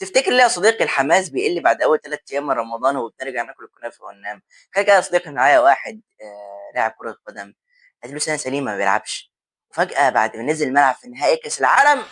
تفتكر ليه يا صديقي الحماس بيقل بعد اول 3 ايام من رمضان وبنرجع ناكل الكنافه وننام؟ كان كده يا صديقي معايا واحد لاعب كره قدم، اديله سنه سليمه ما بيلعبش، وفجاه بعد ما نزل الملعب في نهائي كاس العالم.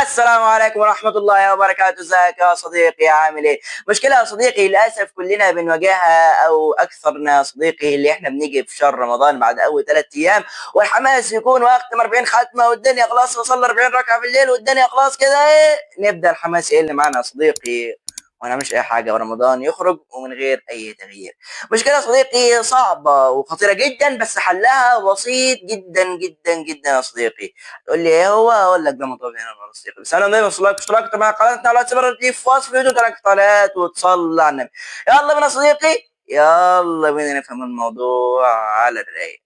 السلام عليكم ورحمة الله وبركاته. ازيك يا صديقي؟ عامل ايه؟ مشكلة يا صديقي للأسف كلنا بنواجهها أو أكثرنا يا صديقي، اللي احنا بنيجي في شهر رمضان بعد أول 3 أيام والحماس يكون وقت 40 ختمة والدنيا خلاص، وصلنا 40 ركعة بالليل والدنيا خلاص كده ايه، نبدأ الحماس يقل معنا يا صديقي وانا مش اي حاجه، ورمضان يخرج ومن غير اي تغيير. مشكله يا صديقي صعبه وخطيره جدا، بس حلها بسيط جدا جدا جدا يا صديقي. تقول لي ايه هو؟ اقول لك ده مطلوب هنا من الصديقي. بس انا دايما وصلك اشتركت مع قناتنا على اعتبار تجيب في وصف الفيديو 3 قنوات وتصلي على النبي. يلا بينا يا صديقي، يلا بينا نفهم الموضوع على الرايق.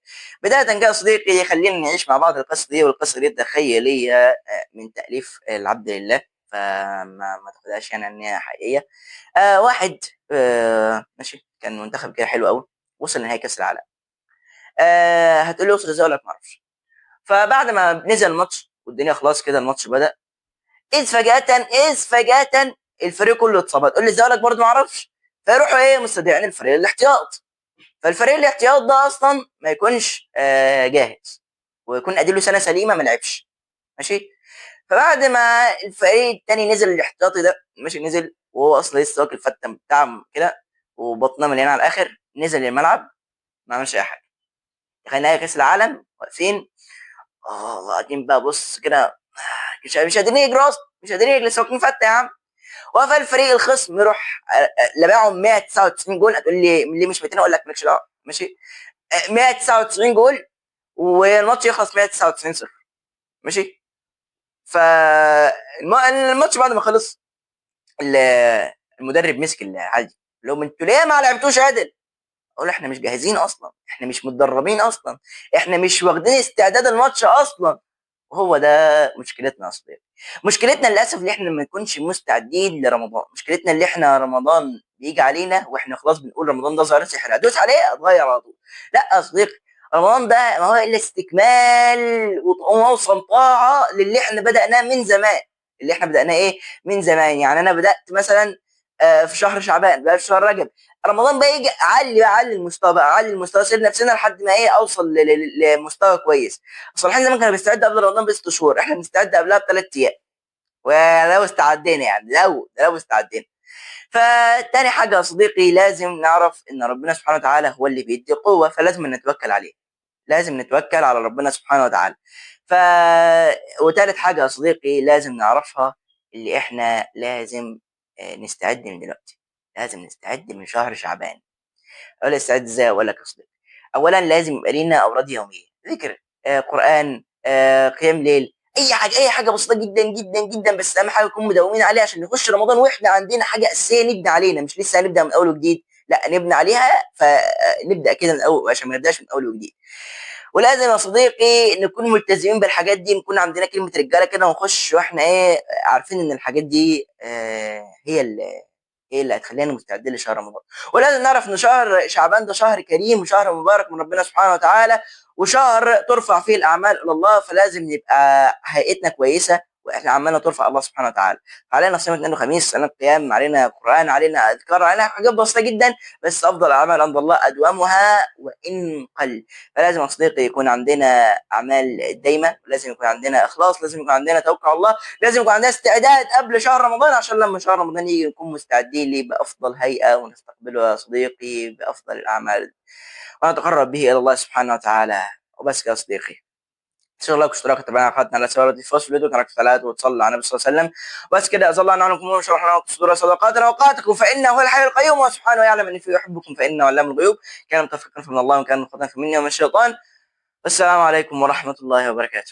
بداية كده يا صديقي خلينا نعيش مع بعض القصة دي، والقصة دي تخيلية من تأليف العبد لله، فما تاخدهاش يعني ان هي حقيقية. واحد ماشي، كان منتخب كده حلو قوي، وصل نهائي كأس العالم. هتقول لي وصل ازاي؟ اقول لك ما اعرفش. فبعد ما نزل الماتش والدنيا خلاص كده الماتش بدأ، اذ فجأة الفريق كله اتصاب. تقول لي ازاي؟ لك برضه ما اعرفش. فيروحوا ايه مستدعين الفريق الاحتياط. فالفريق الاحتياط ده اصلا ما يكونش جاهز، ويكون اديله سنه سليمه ما لعبش. ماشي. فبعد ما الفريق التاني نزل الاحتياطي ده، ماشي، نزل وهو اصلا لسه واكل فته بتاع كده وبطنه مليانه على الاخر، نزل الملعب ما عملش اي حاجه. تخيل نهائي كاس العالم واقفين، قاعدين بقى بص كده، مش قادرين يجروا اصلا، مش قادرين يجروا، لسه واكلين فته يا عم. وقف الفريق الخصم يروح لبعهم 199 جول. هتقول لي ليه مش 200؟ اقول لك مالكش دعوه. ماشي. 199 جول والماتش يخلص 199 صفر. ماشي. فالماتش بعد ما خلص، المدرب مسك العادي، لو انتوا ليه ما لعبتوش عدل؟ اقول احنا مش جاهزين اصلا، احنا مش متدربين اصلا، احنا مش واخدين استعداد الماتش اصلا. وهو ده مشكلتنا يا صديقي. مشكلتنا للاسف اللي احنا ما نكونش مستعدين لرمضان. مشكلتنا اللي احنا رمضان بيجي علينا واحنا خلاص بنقول رمضان ده ظاهره سحر، ادوس عليه اتغير على طول. لا يا صديقي، رمضان ده ما هو الا استكمال واوصل طاعه للي احنا بدأناه من زمان. اللي احنا بدأناه ايه من زمان؟ يعني انا بدأت مثلا في شهر شعبان، بقى في شهر رجب، رمضان بقى يجي اعلي المستوى، بقى اعلي المستوى، سيب نفسنا لحد ما ايه اوصل لمستوى كويس. الصالحين زمان كانوا بيستعدوا قبل رمضان ب6 شهور، احنا بنستعد قبلها ب3 ايام. ولو استعدينا يعني لو استعدينا. فتاني حاجه يا صديقي لازم نعرف ان ربنا سبحانه وتعالى هو اللي بيدي قوه، فلازم نتوكل عليه. لازم نتوكل على ربنا سبحانه وتعالى. ف وتالت حاجه يا صديقي لازم نعرفها، اللي احنا لازم نستعد من دلوقتي. لازم نستعد من شهر شعبان. اقول استعد ازاي؟ اقول لك يا صديقي. اولا لازم يبقى لينا اوراد يوميه، ذكر، قران، قيام ليل، اي حاجه بسيطه جدا جدا جدا، بس اهم حاجه نكون مداومين عليها عشان نخش رمضان واحنا عندنا حاجه اساسيه نبني علينا، مش لسه هنبدا من اول وجديد، لا نبني عليها، فنبدا كده من اول عشان ما نبداش من اول وجديد. ولازم يا صديقي نكون ملتزمين بالحاجات دي، نكون عندنا كلمه رجاله كده ونخش واحنا ايه عارفين ان الحاجات دي هي اللي هتخلينا مستعدين لشهر رمضان. ولازم نعرف ان شهر شعبان ده شهر كريم وشهر مبارك من ربنا سبحانه وتعالى، وشهر ترفع فيه الاعمال الى الله، فلازم نبقى هيئتنا كويسه واحنا عمالنا ترفع الله سبحانه وتعالى. علينا صيام اثنين وخميس، علينا قيام، علينا قران، علينا اذكار، علينا حاجات بسيطه جدا، بس افضل الاعمال عند الله ادومها وان قل. فلازم يا صديقي يكون عندنا اعمال دايمه، ولازم يكون عندنا اخلاص، لازم يكون عندنا توكل على الله، لازم يكون عندنا استعداد قبل شهر رمضان عشان لما شهر رمضان يجي نكون مستعدين ليه بافضل هيئه ونستقبله يا صديقي بافضل الاعمال ونتقرب به الى الله سبحانه وتعالى. وبس كده يا صديقي. شكرا لك اشتراك تبعنا قناتنا على سبيل في وصف الفيديو، ترك صلاه وتصلي على النبي صلى الله عليه وسلم. بس كده اظل ان عنكم وشرحنا لكم صدور صدقاتنا اوقاتكم، فانه هو الحي القيوم وسبحانه يعلم اني فيه يحبكم فانه علام الغيوب. كان متفقا فمن الله وكان مخطئا فمني ومن الشيطان. والسلام عليكم ورحمه الله وبركاته.